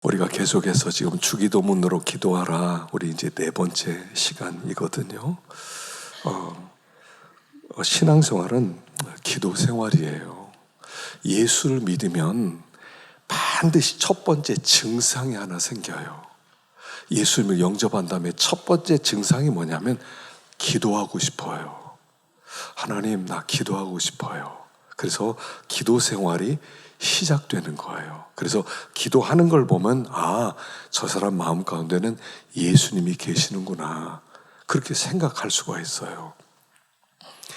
우리가 계속해서 지금 주기도문으로 기도하라. 우리 이제 4번째 시간이거든요. 신앙생활은 기도 생활이에요. 예수를 믿으면 반드시 첫 번째 증상이 하나 생겨요. 예수님을 영접한 다음에 첫 번째 증상이 뭐냐면 기도하고 싶어요. 하나님, 나 기도하고 싶어요. 그래서 기도 생활이 시작되는 거예요. 그래서 기도하는 걸 보면 저 사람 마음 가운데는 예수님이 계시는구나, 그렇게 생각할 수가 있어요.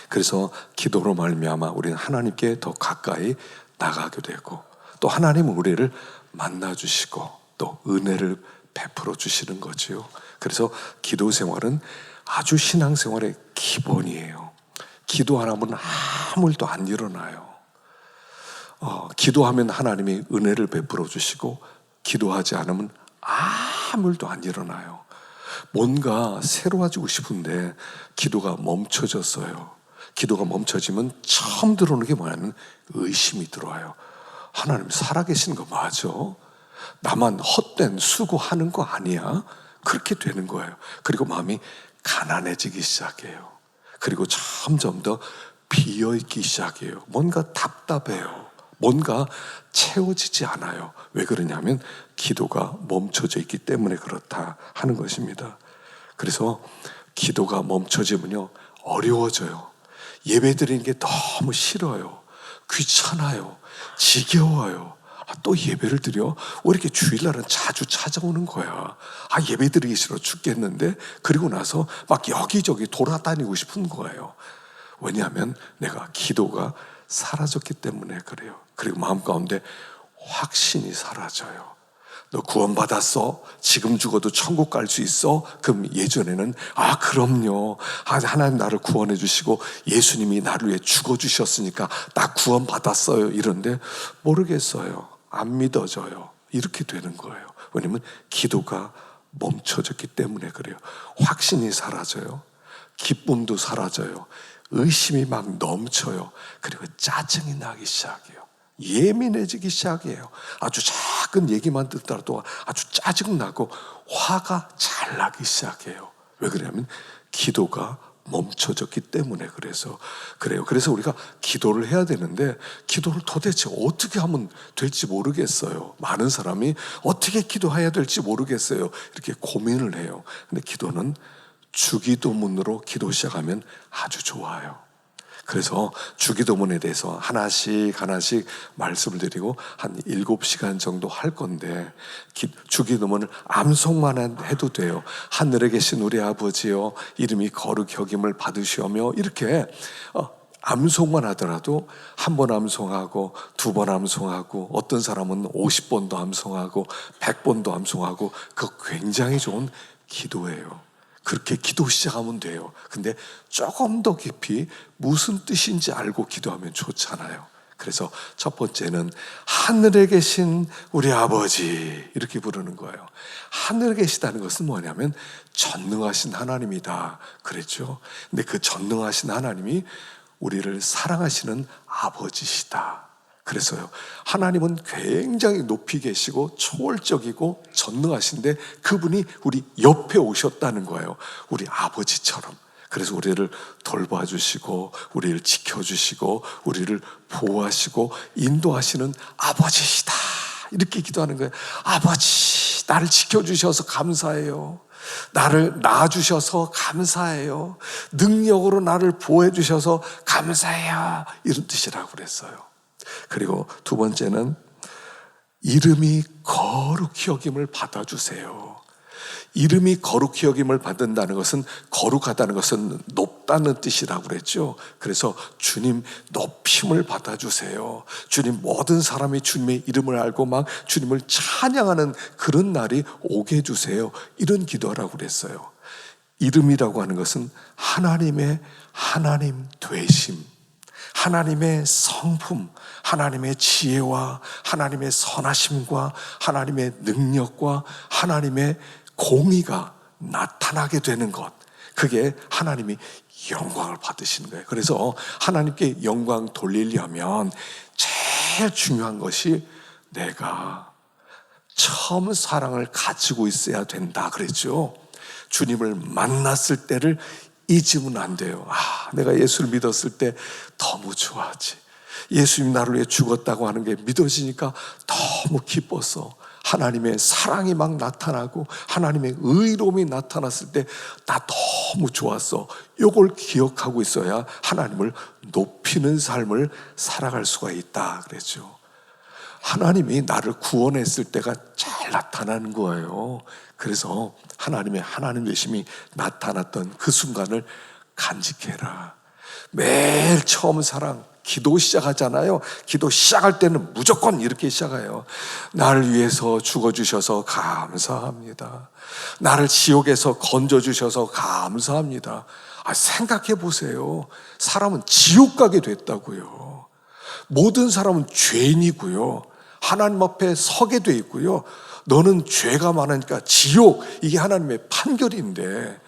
그래서 기도로 말미암아 우리는 하나님께 더 가까이 나가게 되고, 또 하나님은 우리를 만나주시고 또 은혜를 베풀어 주시는 거지요. 그래서 기도 생활은 아주 신앙생활의 기본이에요. 기도 안 하면 아무 일도 안 일어나요. 기도하면 하나님이 은혜를 베풀어 주시고, 기도하지 않으면 아무 일도 안 일어나요. 뭔가 새로워지고 싶은데 기도가 멈춰졌어요. 기도가 멈춰지면 처음 들어오는 게 뭐냐면 의심이 들어와요. 하나님 살아계신 거 맞아? 나만 헛된 수고하는 거 아니야? 그렇게 되는 거예요. 그리고 마음이 가난해지기 시작해요. 그리고 점점 더 비어있기 시작해요. 뭔가 답답해요. 뭔가 채워지지 않아요. 왜 그러냐면 기도가 멈춰져 있기 때문에 그렇다 하는 것입니다. 그래서 기도가 멈춰지면요, 어려워져요. 예배 드리는 게 너무 싫어요. 귀찮아요. 지겨워요. 또 예배를 드려? 왜 이렇게 주일날은 자주 찾아오는 거야? 예배 드리기 싫어 죽겠는데? 그리고 나서 막 여기저기 돌아다니고 싶은 거예요. 왜냐하면 내가 기도가 사라졌기 때문에 그래요. 그리고 마음 가운데 확신이 사라져요. 너 구원받았어? 지금 죽어도 천국 갈 수 있어? 그럼 예전에는 그럼요. 하나님 나를 구원해 주시고 예수님이 나를 위해 죽어주셨으니까 나 구원받았어요. 이런데 모르겠어요. 안 믿어져요. 이렇게 되는 거예요. 왜냐면 기도가 멈춰졌기 때문에 그래요. 확신이 사라져요. 기쁨도 사라져요. 의심이 막 넘쳐요. 그리고 짜증이 나기 시작해요. 예민해지기 시작해요. 아주 작은 얘기만 듣더라도 아주 짜증나고 화가 잘 나기 시작해요. 왜 그러냐면 기도가 멈춰졌기 때문에 그래요. 그래서 우리가 기도를 해야 되는데 기도를 도대체 어떻게 하면 될지 모르겠어요. 많은 사람이 어떻게 기도해야 될지 모르겠어요. 이렇게 고민을 해요. 근데 기도는 주기도문으로 기도 시작하면 아주 좋아요. 그래서 주기도문에 대해서 하나씩 말씀을 드리고 한 7시간 정도 할 건데, 주기도문을 암송만 해도 돼요. 하늘에 계신 우리 아버지여, 이름이 거룩히 여김을 받으시오며, 이렇게 암송만 하더라도 한 번 암송하고 2번 암송하고, 어떤 사람은 50번도 암송하고 100번도 암송하고, 그거 굉장히 좋은 기도예요. 그렇게 기도 시작하면 돼요. 근데 조금 더 깊이 무슨 뜻인지 알고 기도하면 좋잖아요. 그래서 첫 번째는 하늘에 계신 우리 아버지, 이렇게 부르는 거예요. 하늘에 계시다는 것은 뭐냐면 전능하신 하나님이다 그랬죠. 근데 그 전능하신 하나님이 우리를 사랑하시는 아버지시다. 그래서요, 하나님은 굉장히 높이 계시고 초월적이고 전능하신데 그분이 우리 옆에 오셨다는 거예요. 우리 아버지처럼. 그래서 우리를 돌봐주시고 우리를 지켜주시고 우리를 보호하시고 인도하시는 아버지시다, 이렇게 기도하는 거예요. 아버지, 나를 지켜주셔서 감사해요. 나를 낳아주셔서 감사해요. 능력으로 나를 보호해 주셔서 감사해요. 이런 뜻이라고 그랬어요. 그리고 2번째는 이름이 거룩히 여김을 받아주세요. 이름이 거룩히 여김을 받는다는 것은, 거룩하다는 것은 높다는 뜻이라고 그랬죠. 그래서 주님 높임을 받아주세요. 주님, 모든 사람이 주님의 이름을 알고 막 주님을 찬양하는 그런 날이 오게 해주세요. 이런 기도하라고 그랬어요. 이름이라고 하는 것은 하나님의 하나님 되심, 하나님의 성품, 하나님의 지혜와 하나님의 선하심과 하나님의 능력과 하나님의 공의가 나타나게 되는 것, 그게 하나님이 영광을 받으시는 거예요. 그래서 하나님께 영광 돌리려면 제일 중요한 것이 내가 처음 사랑을 가지고 있어야 된다 그랬죠. 주님을 만났을 때를 잊으면 안 돼요. 내가 예수를 믿었을 때 너무 좋아하지. 예수님 나를 위해 죽었다고 하는 게 믿어지니까 너무 기뻤어. 하나님의 사랑이 막 나타나고 하나님의 의로움이 나타났을 때 나 너무 좋았어. 이걸 기억하고 있어야 하나님을 높이는 삶을 살아갈 수가 있다 그랬죠. 하나님이 나를 구원했을 때가 잘 나타나는 거예요. 그래서 하나님 되심이 나타났던 그 순간을 간직해라. 매일 처음 사랑 기도 시작하잖아요. 기도 시작할 때는 무조건 이렇게 시작해요. 나를 위해서 죽어주셔서 감사합니다. 나를 지옥에서 건져주셔서 감사합니다. 생각해 보세요. 사람은 지옥 가게 됐다고요. 모든 사람은 죄인이고요. 하나님 앞에 서게 돼 있고요. 너는 죄가 많으니까 지옥, 이게 하나님의 판결인데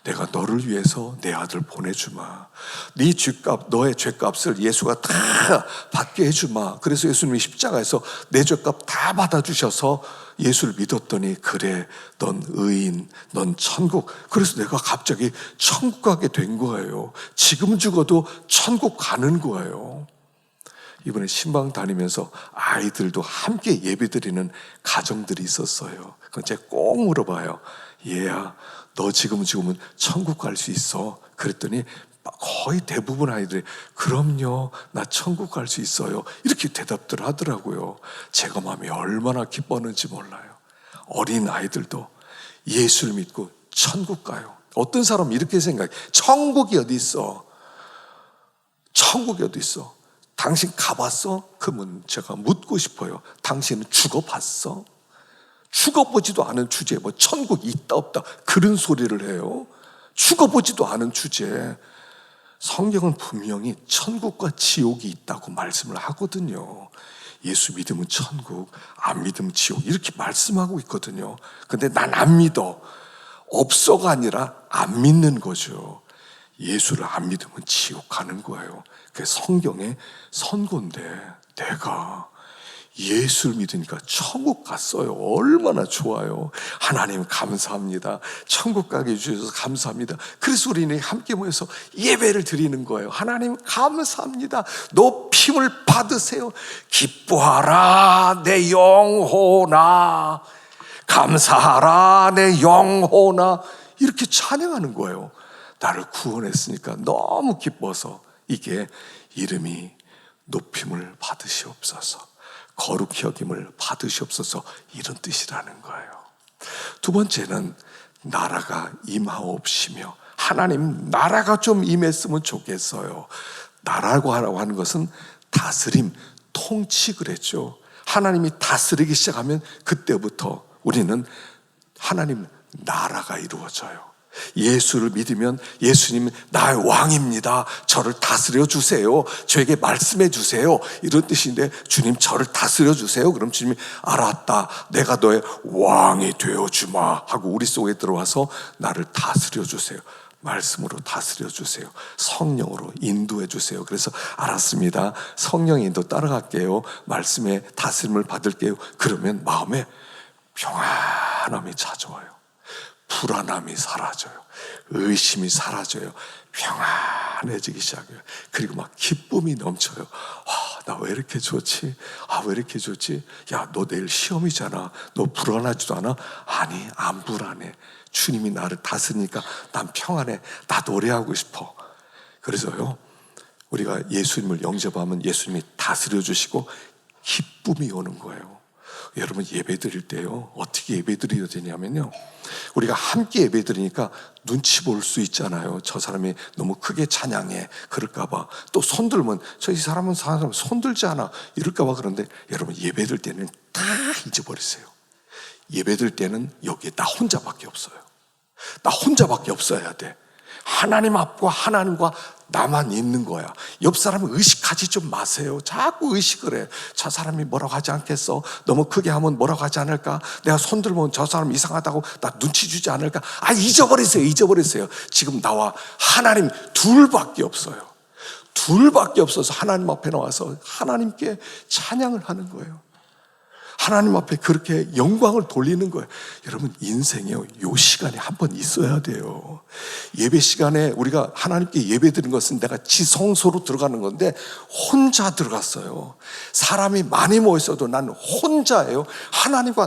내가 너를 위해서 내 아들 보내주마. 네 죄값, 너의 죄값을 예수가 다 받게 해주마. 그래서 예수님이 십자가에서 내 죄값 다 받아주셔서 예수를 믿었더니 그래, 넌 의인, 넌 천국. 그래서 내가 갑자기 천국 가게 된 거예요. 지금 죽어도 천국 가는 거예요. 이번에 신방 다니면서 아이들도 함께 예배드리는 가정들이 있었어요. 그건 제가 꼭 물어봐요. 얘야, 너 지금은 천국 갈 수 있어? 그랬더니 거의 대부분 아이들이 그럼요, 나 천국 갈 수 있어요. 이렇게 대답들 하더라고요. 제가 마음이 얼마나 기뻤는지 몰라요. 어린 아이들도 예수를 믿고 천국 가요. 어떤 사람은 이렇게 생각해. 천국이 어디 있어? 천국이 어디 있어? 당신 가봤어? 그러면 제가 묻고 싶어요. 당신은 죽어봤어? 죽어보지도 않은 주제에 뭐 천국이 있다 없다 그런 소리를 해요. 죽어보지도 않은 주제에 성경은 분명히 천국과 지옥이 있다고 말씀을 하거든요. 예수 믿으면 천국, 안 믿으면 지옥, 이렇게 말씀하고 있거든요. 근데 난 안 믿어. 없어가 아니라 안 믿는 거죠. 예수를 안 믿으면 지옥 가는 거예요. 그게 성경의 선고인데 내가 예수를 믿으니까 천국 갔어요. 얼마나 좋아요. 하나님 감사합니다. 천국 가게 해주셔서 감사합니다. 그래서 우리는 함께 모여서 예배를 드리는 거예요. 하나님 감사합니다. 높임을 받으세요. 기뻐하라 내 영혼아, 감사하라 내 영혼아, 이렇게 찬양하는 거예요. 나를 구원했으니까 너무 기뻐서. 이게 이름이 높임을 받으시옵소서, 거룩히 여김을 받으시옵소서, 이런 뜻이라는 거예요. 두 번째는 나라가 임하옵시며, 하나님 나라가 좀 임했으면 좋겠어요. 나라고 하는 것은 다스림, 통치 그랬죠. 하나님이 다스리기 시작하면 그때부터 우리는 하나님 나라가 이루어져요. 예수를 믿으면 예수님 나의 왕입니다. 저를 다스려 주세요. 저에게 말씀해 주세요. 이런 뜻인데, 주님 저를 다스려 주세요. 그럼 주님이 알았다, 내가 너의 왕이 되어주마 하고 우리 속에 들어와서 나를 다스려 주세요. 말씀으로 다스려 주세요. 성령으로 인도해 주세요. 그래서 알았습니다, 성령의 인도 따라갈게요. 말씀에 다스림을 받을게요. 그러면 마음에 평안함이 찾아와요. 불안함이 사라져요. 의심이 사라져요. 평안해지기 시작해요. 그리고 막 기쁨이 넘쳐요. 나 왜 이렇게 좋지? 왜 이렇게 좋지? 야, 너 내일 시험이잖아. 너 불안하지도 않아? 아니, 안 불안해. 주님이 나를 다스리니까 난 평안해. 나 노래하고 싶어. 그래서요, 우리가 예수님을 영접하면 예수님이 다스려 주시고 기쁨이 오는 거예요. 여러분 예배 드릴 때요, 어떻게 예배 드려야 되냐면요, 우리가 함께 예배 드리니까 눈치 볼 수 있잖아요. 저 사람이 너무 크게 찬양해 그럴까봐. 또 손들면 저 이 사람은 손들지 않아 이럴까봐. 그런데 여러분 예배 드릴 때는 다 잊어버리세요. 예배 드릴 때는 여기에 나 혼자밖에 없어요. 나 혼자밖에 없어야 돼. 하나님 앞과 하나님과 나만 있는 거야. 옆 사람을 의식하지 좀 마세요. 자꾸 의식을 해. 저 사람이 뭐라고 하지 않겠어? 너무 크게 하면 뭐라고 하지 않을까? 내가 손 들면 저 사람 이상하다고 나 눈치 주지 않을까? 잊어버리세요. 지금 나와 하나님 둘밖에 없어요. 둘밖에 없어서 하나님 앞에 나와서 하나님께 찬양을 하는 거예요. 하나님 앞에 그렇게 영광을 돌리는 거예요. 여러분, 인생에요, 요 시간이 한 번 있어야 돼요. 예배 시간에 우리가 하나님께 예배 드리는 것은 내가 지성소로 들어가는 건데 혼자 들어갔어요. 사람이 많이 모였어도 나는 혼자예요. 하나님과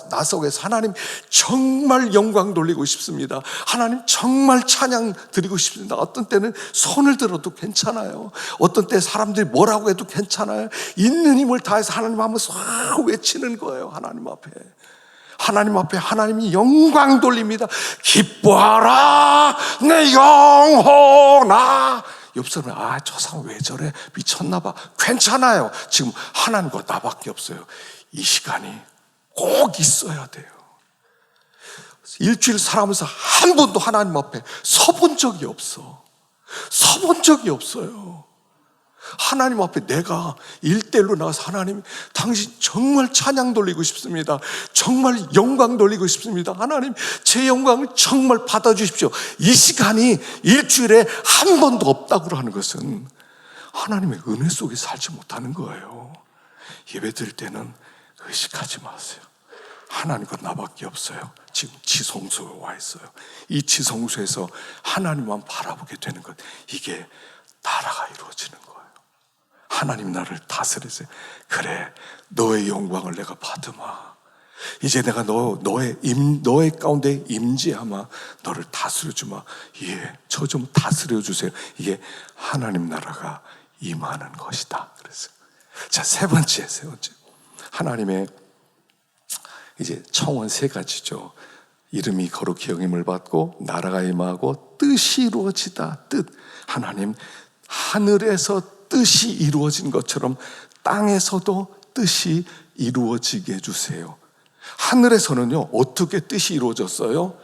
나서서 하나님 정말 영광 돌리고 싶습니다. 하나님 정말 찬양 드리고 싶습니다. 어떤 때는 손을 들어도 괜찮아요. 어떤 때 사람들이 뭐라고 해도 괜찮아요. 있는 힘을 다해서 하나님 하면서 외치는 거예요. 하나님 앞에. 하나님 앞에 하나님이 영광 돌립니다. 기뻐하라 내 영혼아. 옆 사람은 저 사람 왜 저래, 미쳤나 봐. 괜찮아요. 지금 하나님과 나밖에 없어요. 이 시간이 꼭 있어야 돼요. 일주일 살아가면서 한 번도 하나님 앞에 서본 적이 없어. 서본 적이 없어요. 하나님 앞에 내가 1대1로 나와서 하나님, 당신 정말 찬양 돌리고 싶습니다. 정말 영광 돌리고 싶습니다. 하나님, 제 영광을 정말 받아주십시오. 이 시간이 일주일에 한 번도 없다고 하는 것은 하나님의 은혜 속에 살지 못하는 거예요. 예배 드릴 때는 의식하지 마세요. 하나님과 나밖에 없어요. 지금 지성소에 와 있어요. 이 지성소에서 하나님만 바라보게 되는 것, 이게 나라가 이루어지는 거예요. 하나님 나를 다스리세요. 그래, 너의 영광을 내가 받으마. 이제 내가 너의 가운데 임재하마. 너를 다스려주마. 예, 저 좀 다스려주세요. 이게 하나님 나라가 임하는 것이다. 그래서 자, 세 번째. 하나님의 이제 청원 3가지죠. 이름이 거룩히 여김을 받고 나라가 임하고 뜻이 이루어지다. 뜻. 하나님, 하늘에서 뜻이 이루어진 것처럼 땅에서도 뜻이 이루어지게 해주세요. 하늘에서는요, 어떻게 뜻이 이루어졌어요?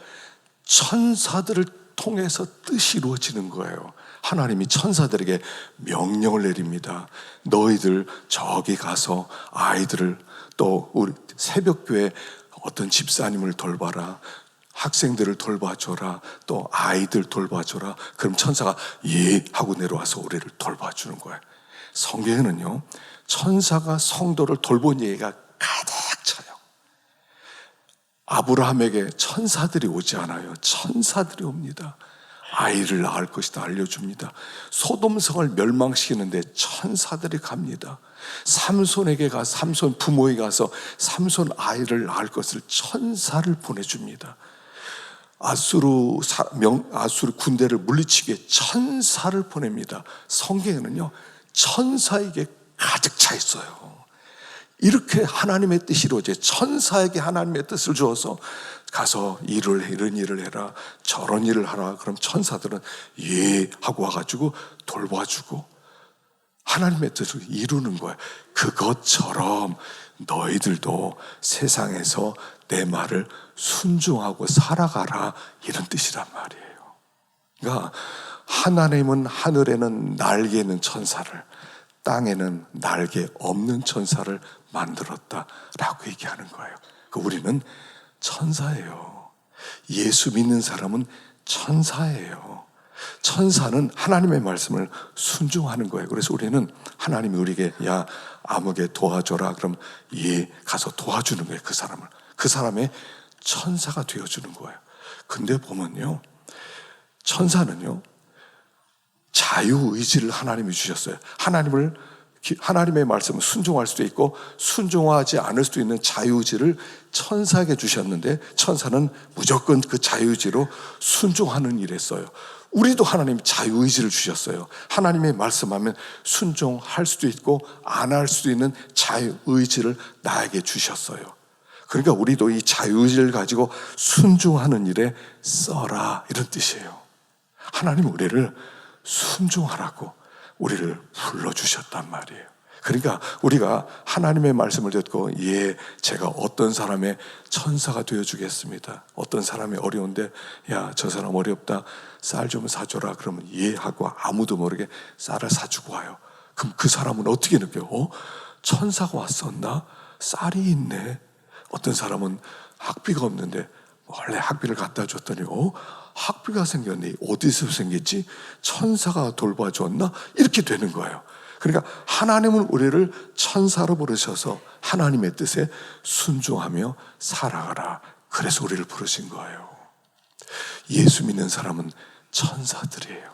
천사들을 통해서 뜻이 이루어지는 거예요. 하나님이 천사들에게 명령을 내립니다. 너희들 저기 가서 아이들을, 또 우리 새벽교회 어떤 집사님을 돌봐라, 학생들을 돌봐줘라, 또 아이들 돌봐줘라. 그럼 천사가 예 하고 내려와서 우리를 돌봐주는 거예요. 성경에는요, 천사가 성도를 돌본 얘기가 가득 차요. 아브라함에게 천사들이 오지 않아요. 천사들이 옵니다. 아이를 낳을 것이다 알려줍니다. 소돔성을 멸망시키는데 천사들이 갑니다. 삼손 부모에게 가서 삼손 아이를 낳을 것을 천사를 보내줍니다. 아수르 군대를 물리치기 위해 천사를 보냅니다. 성경에는요, 천사에게 가득 차 있어요. 이렇게 하나님의 뜻이 이루어져, 천사에게 하나님의 뜻을 주어서 가서 이런 일을 해라, 저런 일을 하라. 그럼 천사들은 예 하고 와가지고 돌봐주고 하나님의 뜻을 이루는 거예요. 그것처럼 너희들도 세상에서 내 말을 순종하고 살아가라, 이런 뜻이란 말이에요. 그러니까 하나님은 하늘에는 날개 있는 천사를, 땅에는 날개 없는 천사를 만들었다라고 얘기하는 거예요. 우리는 천사예요. 예수 믿는 사람은 천사예요. 천사는 하나님의 말씀을 순종하는 거예요. 그래서 우리는 하나님이 우리에게 야 아무개 도와줘라, 그럼 예 가서 도와주는 거예요. 그 사람의 천사가 되어주는 거예요. 근데 보면요, 천사는요, 자유의지를 하나님이 주셨어요. 하나님의 말씀을 순종할 수도 있고 순종하지 않을 수도 있는 자유의지를 천사에게 주셨는데, 천사는 무조건 그 자유의지로 순종하는 일을 했어요. 우리도 하나님 자유의지를 주셨어요. 하나님의 말씀하면 순종할 수도 있고 안 할 수도 있는 자유의지를 나에게 주셨어요. 그러니까 우리도 이 자유의지를 가지고 순종하는 일에 써라, 이런 뜻이에요. 하나님 우리를 순종하라고 우리를 불러주셨단 말이에요. 그러니까 우리가 하나님의 말씀을 듣고 예, 제가 어떤 사람의 천사가 되어주겠습니다. 어떤 사람이 어려운데 야, 저 사람 어렵다, 쌀 좀 사줘라. 그러면 예 하고 아무도 모르게 쌀을 사주고 와요. 그럼 그 사람은 어떻게 느껴요? 천사가 왔었나? 쌀이 있네. 어떤 사람은 학비가 없는데 원래 학비를 갖다 줬더니 학비가 생겼네. 어디서 생겼지? 천사가 돌봐줬나? 이렇게 되는 거예요. 그러니까 하나님은 우리를 천사로 부르셔서 하나님의 뜻에 순종하며 살아가라. 그래서 우리를 부르신 거예요. 예수 믿는 사람은 천사들이에요.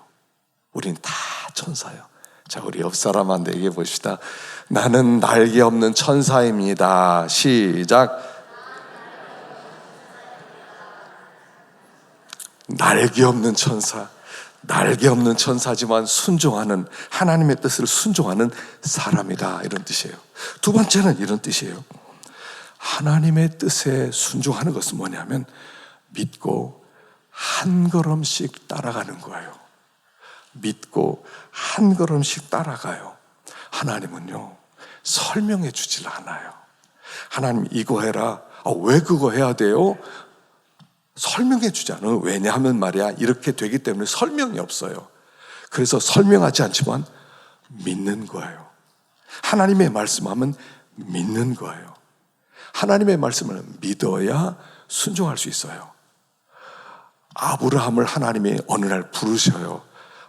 우린 다 천사예요. 자, 우리 옆 사람한테 얘기해 봅시다. 나는 날개 없는 천사입니다. 시작. 날개 없는 천사. 날개 없는 천사지만 순종하는, 하나님의 뜻을 순종하는 사람이다, 이런 뜻이에요. 두 번째는 이런 뜻이에요. 하나님의 뜻에 순종하는 것은 뭐냐면 믿고 한 걸음씩 따라가는 거예요. 믿고 한 걸음씩 따라가요. 하나님은요, 설명해 주질 않아요. 하나님 이거 해라. 왜 그거 해야 돼요? 설명해 주지 않아요. 왜냐하면 말이야, 이렇게 되기 때문에 설명이 없어요. 그래서 설명하지 않지만 믿는 거예요. 하나님의 말씀하면 믿는 거예요. 하나님의 말씀을 믿어야 순종할 수 있어요. 아브라함을 하나님이 어느 날 부르셔요.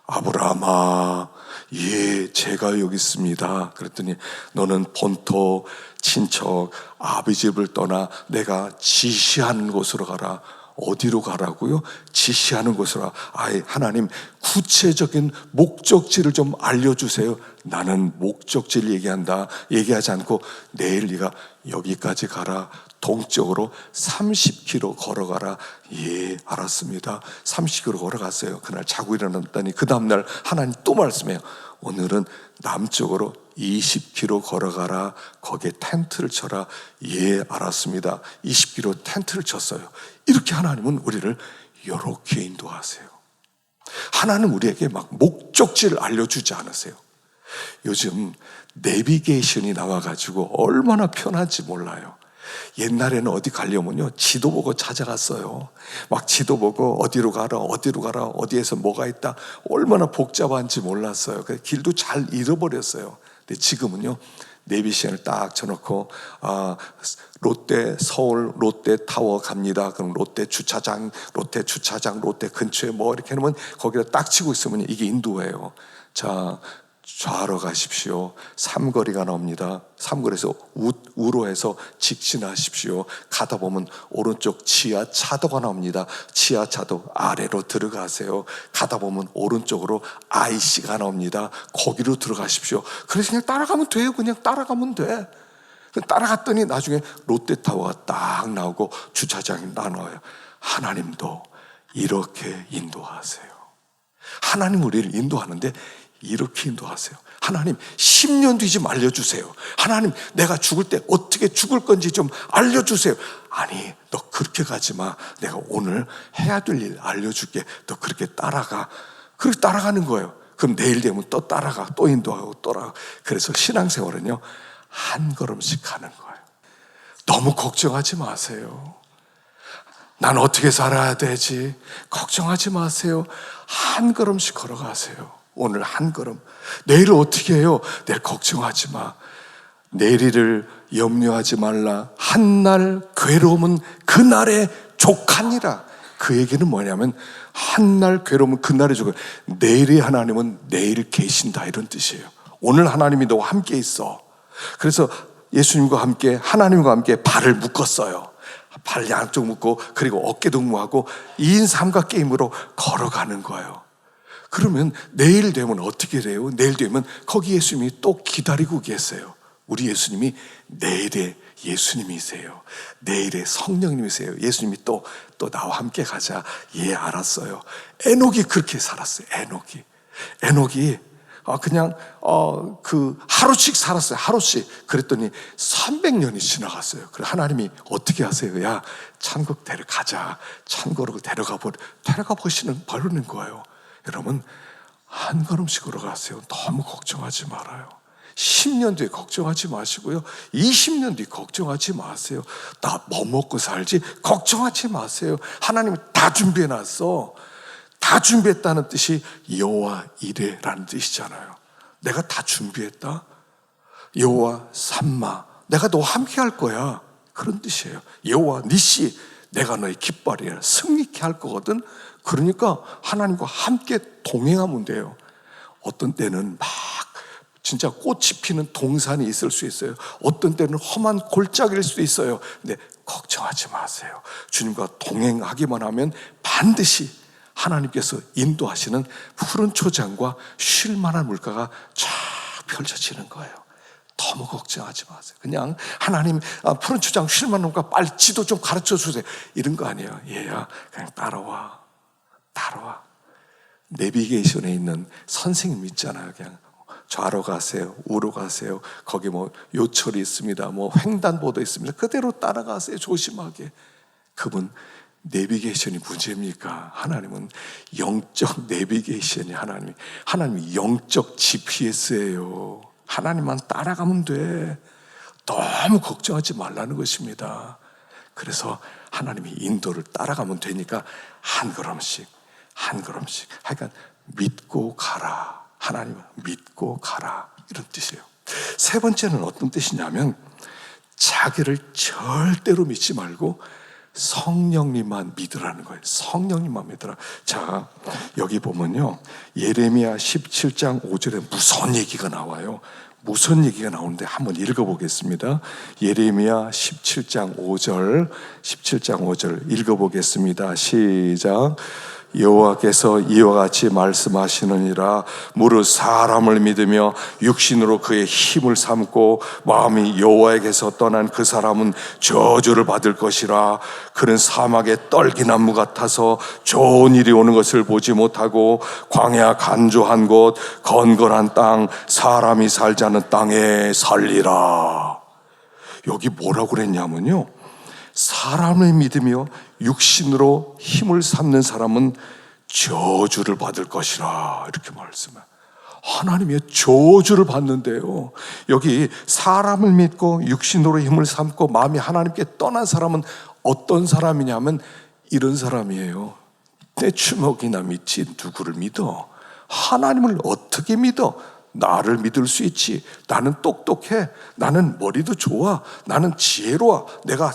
아브라함아, 예, 제가 여기 있습니다. 그랬더니 너는 본토, 친척, 아비 집을 떠나 내가 지시하는 곳으로 가라. 어디로 가라고요? 지시하는 곳으로. 아예 하나님 구체적인 목적지를 좀 알려주세요. 나는 목적지를 얘기하지 않고 내일 네가 여기까지 가라. 동쪽으로 30km 걸어가라. 예, 알았습니다. 30km 걸어갔어요. 그날 자고 일어났더니 그 다음날 하나님 또 말씀해요. 오늘은 남쪽으로 20km 걸어가라. 거기에 텐트를 쳐라. 예, 알았습니다. 20km 텐트를 쳤어요. 이렇게 하나님은 우리를 이렇게 인도하세요. 하나님 우리에게 막 목적지를 알려주지 않으세요. 요즘 내비게이션이 나와가지고 얼마나 편한지 몰라요. 옛날에는 어디 가려면요, 지도 보고 찾아갔어요. 막 지도 보고 어디로 가라, 어디에서 뭐가 있다, 얼마나 복잡한지 몰랐어요. 그래서 길도 잘 잃어버렸어요. 근데 지금은요, 내비게이션을 딱 쳐놓고 롯데 서울 롯데타워 갑니다. 그럼 롯데 주차장 롯데 근처에 뭐 이렇게 하면 거기다 딱 치고 있으면 이게 인도예요. 자, 좌로 가십시오. 삼거리가 나옵니다. 삼거리에서 우로해서 직진하십시오. 가다 보면 오른쪽 지하차도가 나옵니다. 지하차도 아래로 들어가세요. 가다 보면 오른쪽으로 IC가 나옵니다. 거기로 들어가십시오. 그래서 그냥 따라가면 돼요. 그냥 따라가면 돼. 따라갔더니 나중에 롯데타워가 딱 나오고 주차장이 나눠요. 하나님도 이렇게 인도하세요. 하나님 우리를 인도하는데 이렇게 인도하세요. 하나님 10년 뒤 좀 알려주세요. 하나님 내가 죽을 때 어떻게 죽을 건지 좀 알려주세요. 아니, 너 그렇게 가지 마. 내가 오늘 해야 될 일 알려줄게. 너 그렇게 따라가. 그렇게 따라가는 거예요. 그럼 내일 되면 또 따라가, 또 인도하고 또 따라가. 그래서 신앙생활은요, 한 걸음씩 가는 거예요. 너무 걱정하지 마세요. 난 어떻게 살아야 되지? 걱정하지 마세요. 한 걸음씩 걸어가세요. 오늘 한 걸음. 내일을 어떻게 해요? 내일 걱정하지 마. 내일을 염려하지 말라. 한날 괴로움은 그날의 족하니라. 그 얘기는 뭐냐면 한날 괴로움은 그날의 족하. 내일의 하나님은 내일 계신다, 이런 뜻이에요. 오늘 하나님이 너와 함께 있어. 그래서 예수님과 함께, 하나님과 함께 발을 묶었어요. 발 양쪽 묶고 그리고 어깨 동무하고 2인 삼각게임으로 걸어가는 거예요. 그러면 내일 되면 어떻게 돼요? 내일 되면 거기 예수님이 또 기다리고 계세요. 우리 예수님이 내일의 예수님이세요. 내일의 성령님이세요. 예수님이 또 나와 함께 가자. 예, 알았어요. 에녹이 그렇게 살았어요. 에녹이 그냥 그 하루씩 살았어요. 하루씩. 그랬더니 300년이 지나갔어요. 그래 하나님이 어떻게 하세요? 야, 천국 데려가자. 천국으로 데려가 버리는 거예요. 여러분, 한 걸음씩으로 가세요. 너무 걱정하지 말아요. 10년 뒤에 걱정하지 마시고요. 20년 뒤에 걱정하지 마세요. 나 뭐 먹고 살지? 걱정하지 마세요. 하나님이 다 준비해놨어. 다 준비했다는 뜻이 여호와 이레라는 뜻이잖아요. 내가 다 준비했다. 여호와 삼마, 내가 너와 함께 할 거야. 그런 뜻이에요. 여호와 니시, 내가 너의 깃발이야. 승리케 할 거거든. 그러니까 하나님과 함께 동행하면 돼요. 어떤 때는 막 진짜 꽃이 피는 동산이 있을 수 있어요. 어떤 때는 험한 골짜기일 수도 있어요. 근데 걱정하지 마세요. 주님과 동행하기만 하면 반드시 하나님께서 인도하시는 푸른 초장과 쉴 만한 물가가 쫙 펼쳐지는 거예요. 너무 걱정하지 마세요. 그냥 하나님 푸른 초장 쉴 만한 물가 빨리 지도 좀 가르쳐 주세요. 이런 거 아니에요. 얘야 그냥 따라와. 내비게이션에 있는 선생님 있잖아요. 그냥 좌로 가세요, 우로 가세요. 거기 뭐 요철이 있습니다. 뭐 횡단보도 있습니다. 그대로 따라가세요. 조심하게. 그분 내비게이션이 문제입니까? 하나님은 영적 내비게이션이 하나님이 영적 GPS예요. 하나님만 따라가면 돼. 너무 걱정하지 말라는 것입니다. 그래서 하나님이 인도를 따라가면 되니까 한 걸음씩 하여간 믿고 가라. 하나님을 믿고 가라. 이런 뜻이에요. 세 번째는 어떤 뜻이냐면 자기를 절대로 믿지 말고 성령님만 믿으라는 거예요. 성령님만 믿으라. 자, 여기 보면요, 예레미야 17장 5절에 무서운 얘기가 나와요. 무슨 얘기가 나오는데 한번 읽어보겠습니다. 예레미야 17장 5절 읽어보겠습니다. 시작. 여호와께서 이와 같이 말씀하시느니라. 무릇 사람을 믿으며 육신으로 그의 힘을 삼고 마음이 여호와에게서 떠난 그 사람은 저주를 받을 것이라. 그는 사막의 떨기나무 같아서 좋은 일이 오는 것을 보지 못하고 광야 간조한 곳 건건한 땅 사람이 살지 않는 땅에 살리라. 여기 뭐라고 그랬냐면요, 사람을 믿으며 육신으로 힘을 삼는 사람은 저주를 받을 것이라. 이렇게 말씀해요. 하나님의 저주를 받는데요, 여기 사람을 믿고 육신으로 힘을 삼고 마음이 하나님께 떠난 사람은 어떤 사람이냐면 이런 사람이에요. 내 주먹이나 믿지 누구를 믿어? 하나님을 어떻게 믿어? 나를 믿을 수 있지. 나는 똑똑해. 나는 머리도 좋아. 나는 지혜로워. 내가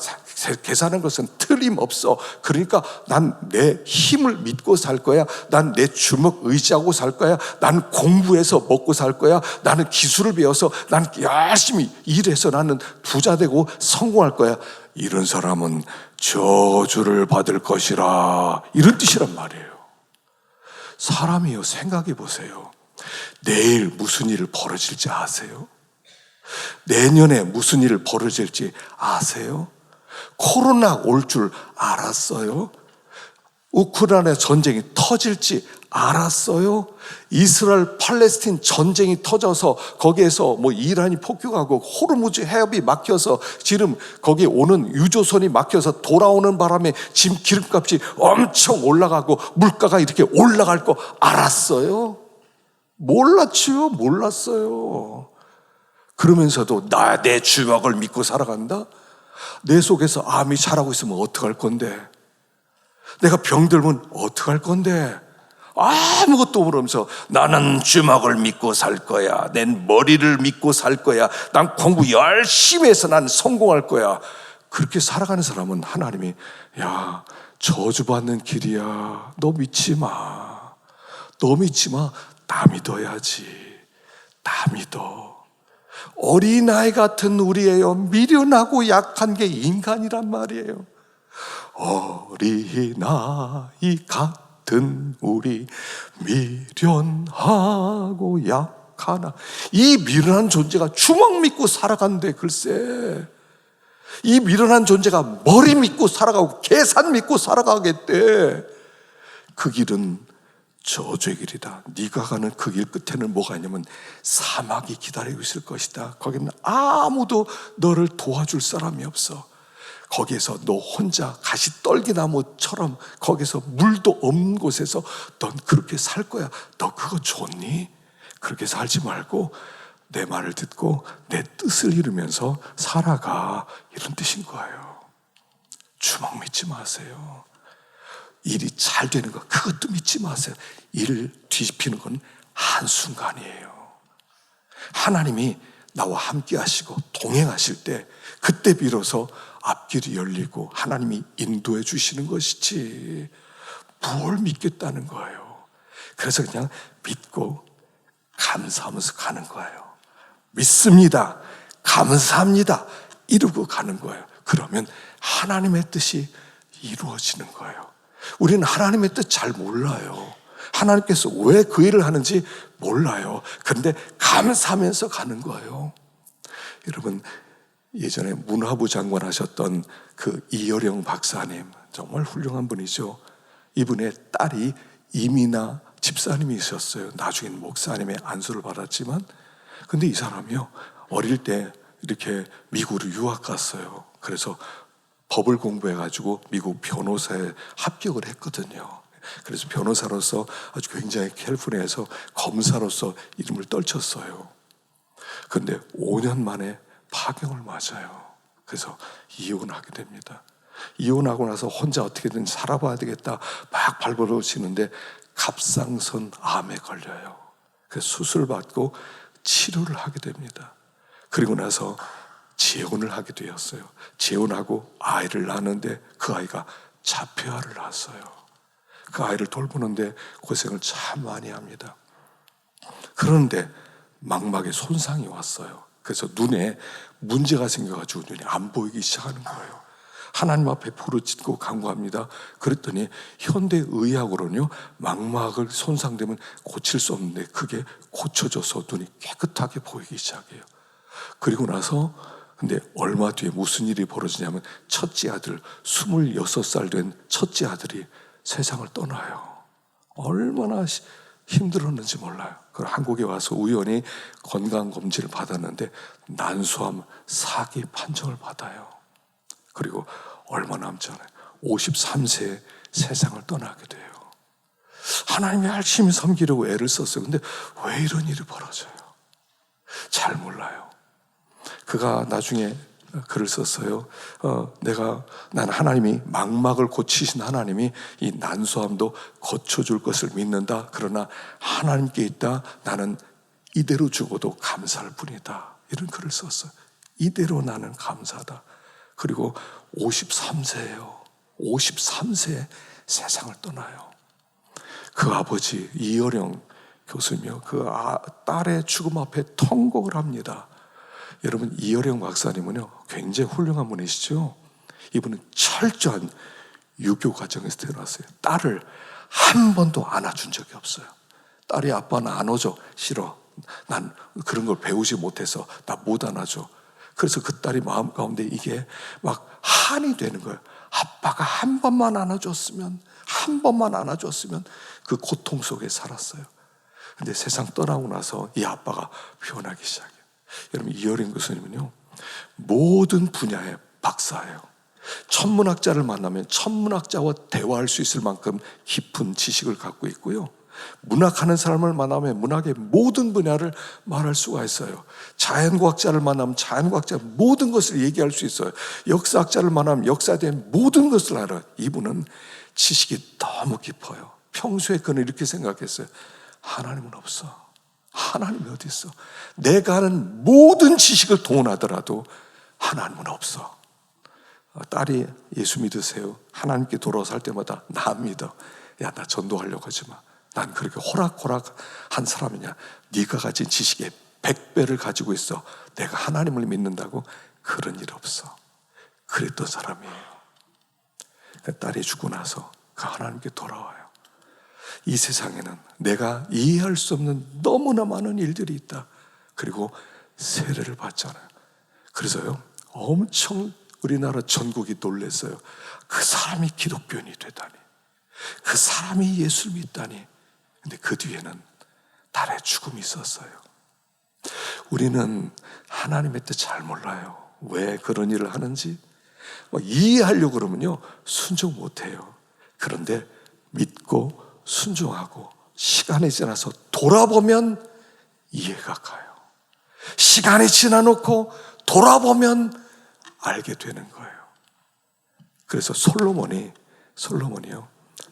계산한 것은 틀림없어. 그러니까 난 내 힘을 믿고 살 거야. 난 내 주먹 의지하고 살 거야. 나는 공부해서 먹고 살 거야. 나는 기술을 배워서 난 열심히 일해서 나는 부자 되고 성공할 거야. 이런 사람은 저주를 받을 것이라. 이런 뜻이란 말이에요. 사람이요, 생각해 보세요. 내일 무슨 일을 벌어질지 아세요? 내년에 무슨 일을 벌어질지 아세요? 코로나 올 줄 알았어요? 우크라이나 전쟁이 터질지 알았어요? 이스라엘 팔레스틴 전쟁이 터져서 거기에서 뭐 이란이 폭격하고 호르무즈 해협이 막혀서 지금 거기 오는 유조선이 막혀서 돌아오는 바람에 지금 기름값이 엄청 올라가고 물가가 이렇게 올라갈 거 알았어요? 몰랐죠. 몰랐어요. 그러면서도 내 주먹을 믿고 살아간다? 내 속에서 암이 자라고 있으면 어떡할 건데? 내가 병들면 어떡할 건데? 아무것도 모르면서 나는 주먹을 믿고 살 거야. 내 머리를 믿고 살 거야. 난 공부 열심히 해서 난 성공할 거야. 그렇게 살아가는 사람은 하나님이 야, 저주받는 길이야. 너 믿지 마. 너 믿지 마. 나 믿어야지. 나 믿어. 어린아이 같은 우리예요. 미련하고 약한 게 인간이란 말이에요. 어린아이 같은 우리 미련하고 약하나. 이 미련한 존재가 주먹 믿고 살아간대. 글쎄, 이 미련한 존재가 머리 믿고 살아가고 계산 믿고 살아가겠대. 그 길은 저주의 길이다. 네가 가는 그 길 끝에는 뭐가 있냐면 사막이 기다리고 있을 것이다. 거기는 아무도 너를 도와줄 사람이 없어. 거기에서 너 혼자 가시떨기나무처럼 거기서 물도 없는 곳에서 넌 그렇게 살 거야. 너 그거 좋니? 그렇게 살지 말고 내 말을 듣고 내 뜻을 이루면서 살아가. 이런 뜻인 거예요. 주먹 믿지 마세요. 일이 잘 되는 거 그것도 믿지 마세요. 일 뒤집히는 건 한순간이에요. 하나님이 나와 함께 하시고 동행하실 때 그때 비로소 앞길이 열리고 하나님이 인도해 주시는 것이지 뭘 믿겠다는 거예요. 그래서 그냥 믿고 감사하면서 가는 거예요. 믿습니다, 감사합니다 이러고 가는 거예요. 그러면 하나님의 뜻이 이루어지는 거예요. 우리는 하나님의 뜻 잘 몰라요. 하나님께서 왜 그 일을 하는지 몰라요. 그런데 감사하면서 가는 거예요. 여러분, 예전에 문화부 장관 하셨던 그 이여령 박사님, 정말 훌륭한 분이죠. 이분의 딸이 이민아 집사님이셨어요. 나중에는 목사님의 안수를 받았지만, 근데 이 사람이요, 어릴 때 이렇게 미국으로 유학 갔어요. 그래서 법을 공부해가지고 미국 변호사에 합격을 했거든요. 그래서 변호사로서 아주 굉장히 캘리포니아에서 검사로서 이름을 떨쳤어요. 그런데 5년 만에 파경을 맞아요. 그래서 이혼하게 됩니다. 이혼하고 나서 혼자 어떻게든 살아봐야 되겠다 막 발버둥치는데 갑상선 암에 걸려요. 그래서 수술받고 치료를 하게 됩니다. 그리고 나서 재혼을 하게 되었어요. 재혼하고 아이를 낳았는데 그 아이가 자폐아를 낳았어요. 그 아이를 돌보는데 고생을 참 많이 합니다. 그런데 망막에 손상이 왔어요. 그래서 눈에 문제가 생겨가지고 눈이 안 보이기 시작하는 거예요. 하나님 앞에 부르짖고 간구합니다. 그랬더니 현대의학으로는요, 망막을 손상되면 고칠 수 없는데 그게 고쳐져서 눈이 깨끗하게 보이기 시작해요. 그리고 나서 근데 얼마 뒤에 무슨 일이 벌어지냐면 첫째 아들, 26살 된 첫째 아들이 세상을 떠나요. 얼마나 힘들었는지 몰라요. 그걸 한국에 와서 우연히 건강검진을 받았는데 난소암 4기 판정을 받아요. 그리고 얼마 남지 않아요. 53세에 세상을 떠나게 돼요. 하나님이 열심히 섬기려고 애를 썼어요. 근데 왜 이런 일이 벌어져요? 잘 몰라요. 그가 나중에 글을 썼어요. 난 하나님이 망막을 고치신 하나님이 이 난소암도 고쳐줄 것을 믿는다. 그러나 하나님께 있다. 나는 이대로 죽어도 감사할 뿐이다. 이런 글을 썼어요. 이대로 나는 감사하다. 그리고 53세예요. 53세에 세상을 떠나요. 그 아버지 이여령 교수님이요, 그 딸의 죽음 앞에 통곡을 합니다. 여러분, 이여령 박사님은요 굉장히 훌륭한 분이시죠. 이분은 철저한 유교 가정에서 태어났어요. 딸을 한 번도 안아준 적이 없어요. 딸이 아빠 나 안아줘. 싫어. 난 그런 걸 배우지 못해서 나 못 안아줘. 그래서 그 딸이 마음 가운데 이게 막 한이 되는 거예요. 아빠가 한 번만 안아줬으면, 한 번만 안아줬으면. 그 고통 속에 살았어요. 근데 세상 떠나고 나서 이 아빠가 변하기 시작해요. 여러분, 이여령 교수님은요 모든 분야의 박사예요. 천문학자를 만나면 천문학자와 대화할 수 있을 만큼 깊은 지식을 갖고 있고요, 문학하는 사람을 만나면 문학의 모든 분야를 말할 수가 있어요. 자연과학자를 만나면 자연과학자 모든 것을 얘기할 수 있어요. 역사학자를 만나면 역사에 대한 모든 것을 알아요. 이분은 지식이 너무 깊어요. 평소에 그는 이렇게 생각했어요. 하나님은 없어. 하나님이 어디 있어? 내가 아는 모든 지식을 동원하더라도 하나님은 없어. 딸이 예수 믿으세요. 하나님께 돌아와서 할 때마다 나 믿어. 야, 나 전도하려고 하지 마. 난 그렇게 호락호락한 사람이냐? 네가 가진 지식의 100배를 가지고 있어. 내가 하나님을 믿는다고? 그런 일 없어. 그랬던 사람이에요. 딸이 죽고 나서 그 하나님께 돌아와요. 이 세상에는 내가 이해할 수 없는 너무나 많은 일들이 있다. 그리고 세례를 받잖아요. 그래서요 엄청 우리나라 전국이 놀랐어요. 그 사람이 기독교인이 되다니, 그 사람이 예수를 믿다니. 근데 그 뒤에는 딸의 죽음이 있었어요. 우리는 하나님의 뜻 잘 몰라요. 왜 그런 일을 하는지 이해하려고 그러면요 순종 못해요. 그런데 믿고 순종하고 시간이 지나서 돌아보면 이해가 가요. 시간이 지나놓고 돌아보면 알게 되는 거예요. 그래서 솔로몬이요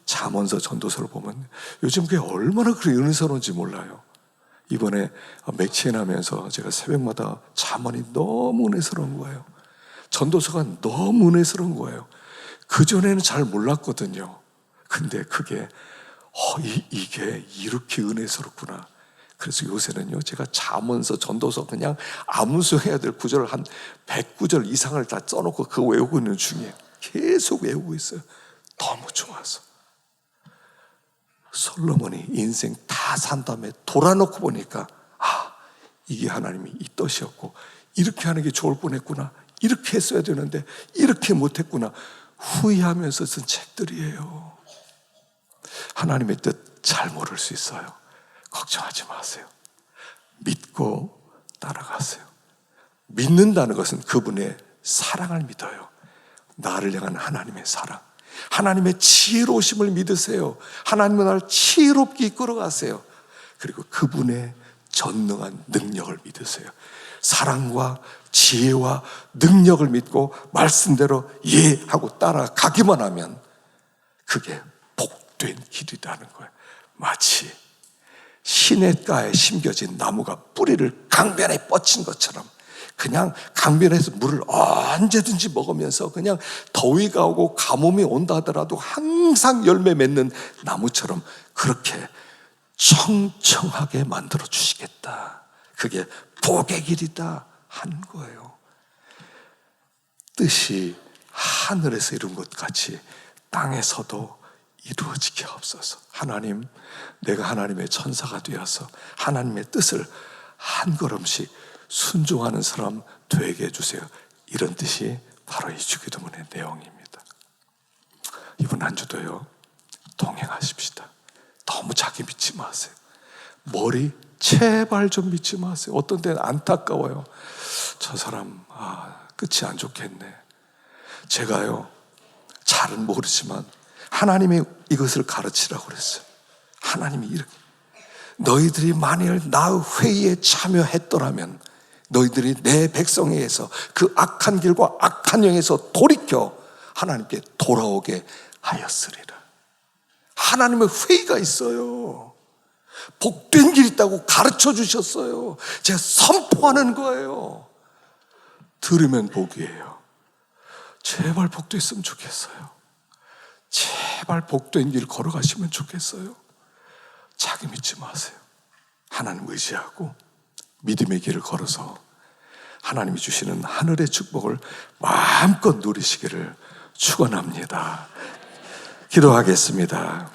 잠언서 전도서를 보면 요즘 그게 얼마나 그렇게 은혜스러운지 몰라요. 이번에 맥체인하면서 제가 새벽마다 잠언이 너무 은혜스러운 거예요. 전도서가 너무 은혜스러운 거예요. 그전에는 잘 몰랐거든요. 근데 그게 이게 이렇게 은혜스럽구나. 그래서 요새는요, 제가 잠언서, 전도서 그냥 암송해야 될 구절을 한 100구절 이상을 다 써놓고 그거 외우고 있는 중이에요. 계속 외우고 있어요. 너무 좋아서. 솔로몬이 인생 다 산 다음에 돌아놓고 보니까 이게 하나님이 이 뜻이었고, 이렇게 하는 게 좋을 뻔했구나, 이렇게 했어야 되는데 이렇게 못했구나, 후회하면서 쓴 책들이에요. 하나님의 뜻 잘 모를 수 있어요. 걱정하지 마세요. 믿고 따라가세요. 믿는다는 것은 그분의 사랑을 믿어요. 나를 향한 하나님의 사랑, 하나님의 지혜로우심을 믿으세요. 하나님은 나를 지혜롭게 이끌어가세요. 그리고 그분의 전능한 능력을 믿으세요. 사랑과 지혜와 능력을 믿고 말씀대로 예 하고 따라가기만 하면 그게 복된 길이라는 거예요. 마치 시냇가에 심겨진 나무가 뿌리를 강변에 뻗친 것처럼, 그냥 강변에서 물을 언제든지 먹으면서 그냥 더위가 오고 가뭄이 온다 하더라도 항상 열매 맺는 나무처럼 그렇게 청청하게 만들어 주시겠다. 그게 복의 길이다 한 거예요. 뜻이 하늘에서 이룬 것 같이 땅에서도 이루어지게 하옵소서. 하나님, 내가 하나님의 천사가 되어서 하나님의 뜻을 한 걸음씩 순종하는 사람 되게 해주세요. 이런 뜻이 바로 이 주기도문의 내용입니다. 이번 한 주도요, 동행하십시다. 너무 자기 믿지 마세요. 머리 제발 좀 믿지 마세요. 어떤 때는 안타까워요. 저 사람 끝이 안 좋겠네. 제가요, 잘은 모르지만 하나님이 이것을 가르치라고 그랬어요. 하나님이 이렇게, 너희들이 만일 나의 회의에 참여했더라면 너희들이 내 백성에 의해서 그 악한 길과 악한 영에서 돌이켜 하나님께 돌아오게 하였으리라. 하나님의 회의가 있어요. 복된 길이 있다고 가르쳐 주셨어요. 제가 선포하는 거예요. 들으면 복이에요. 제발 복됐으면 좋겠어요. 제발 복된 길 걸어가시면 좋겠어요. 자기 믿지 마세요. 하나님 의지하고 믿음의 길을 걸어서 하나님이 주시는 하늘의 축복을 마음껏 누리시기를 축원합니다. 기도하겠습니다.